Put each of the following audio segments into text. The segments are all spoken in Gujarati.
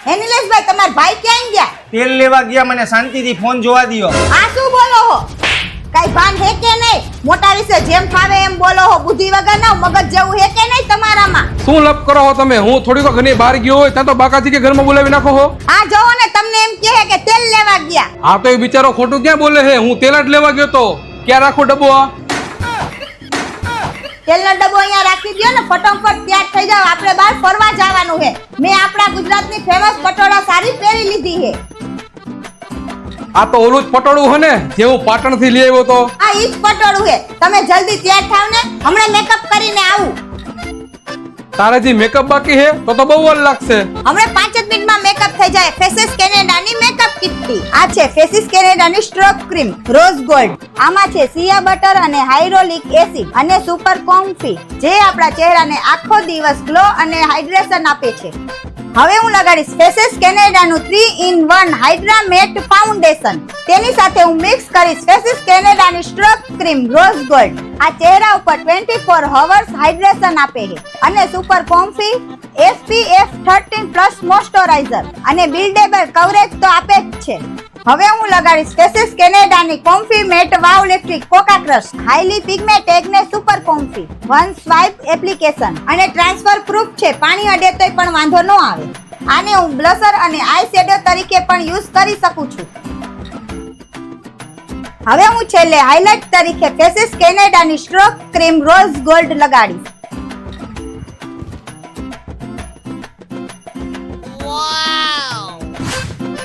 હેનિલેશભાઈ તમારા ભાઈ ક્યાં ગયા? તેલ લેવા ગયા, મને શાંતિથી ફોન જોવા દ્યો. આ શું બોલો હો? કઈ ભાન હે કે નહીં? મોટા વિશે જેમ ફાવે એમ બોલો હો. બુદ્ધિ વગર ના મગજ જેવું હે કે નહીં તમારામાં? શું લપ કરો છો તમે? હું થોડીક ઘરની બહાર ગયો હોય ત્યાં તો બાકાજી કે ઘરમાં બોલાવી નાખો હો. આ જોવો ને, તમને એમ કહે કે તેલ લેવા ગયા. આ તો એ બિચારો ખોટું ક્યાં બોલે છે? હું તેલ જ લેવા ગયો તો. ક્યાં રાખો ડબ્બો? આ તેલનો ડબ્બો અહીંયા રાખી દ્યો ને, ફટોફટ તૈયાર થઈ જાવ. આપણે બહાર ફરવા જવાનું છે. મેં આપણા ગુજરાતની ફેમસ પટોળા સાડી પહેરી લીધી છે. આ તો ઓલું જ પટોળું હે ને જે હું પાટણ થી લઈ આવ્યો તો. આ ઈ જ પટોળું છે. તમે જલ્દી તૈયાર થાવ ને, હમણાં મેકઅપ કરીને આવું. તારે જે મેકઅપ બાકી છે તો બહુ વાર લાગશે. હમણાં 5 જ મિનિટમાં મેકઅપ થઈ જાય. ફેસીસ કેનેડાની મેકઅપ કિટથી. આ છે ફેસીસ કેનેડાની સ્ટ્રોક ક્રીમ રોઝ ગોલ્ડ. આમાં છે સિયા બટર અને હાઇરોલિક એસિડ અને સુપર કોમ્ફી, જે આપણા ચહેરાને આખો દિવસ ગ્લો અને હાઇડ્રેશન આપે છે. હવે હું લગાડીશ ફેસીસ કેનેડાનું 3-in-1 હાઇડ્રા મેટ ફાઉન્ડેશન. તેની સાથે હું મિક્સ કરીશ ફેસીસ કેનેડાની સ્ટ્રોક ક્રીમ રોઝ ગોલ્ડ. આ ચહેરા ઉપર 24 hours હાઇડ્રેશન આપે છે અને સુપર કોમ્ફી SPF 13+ મોઇસ્ચરાઇઝર અને બિલ્ડેબલ કવરેજ તો આપે જ છે. હવે હું લગાડીશ ફેસીસ કેનેડાની comfy matte wow lifting coca crush highly pigmented એકને super comfy one swipe application અને ટ્રાન્સફર પ્રૂફ છે. પાણી અડે તોય પણ વાંધો ન આવે. આને હું બ્લશર અને આઈ શેડો તરીકે પણ યુઝ કરી શકું છું. હવે હું છેલ્લે હાઇલાઇટ તરીકે ફેસીસ કેનેડાની સ્ટ્રોક ક્રીમ રોઝ ગોલ્ડ લગાડીશ.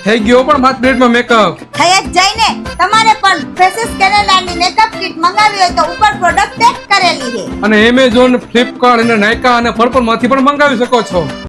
થઈ ગયો પણ 5 મિનિટમાં મેકઅપ. થઈ જ જઈને તમારે પણ ફેસીસ કેનેડાની મેકઅપ કિટ મંગાવી હોય તો ઉપર પ્રોડક્ટ ટેગ કરેલી છે. અને એમેઝોન, ફ્લિપકાર્ટ અને નાયકા અને પર્પલ માંથી પણ મંગાવી શકો છો.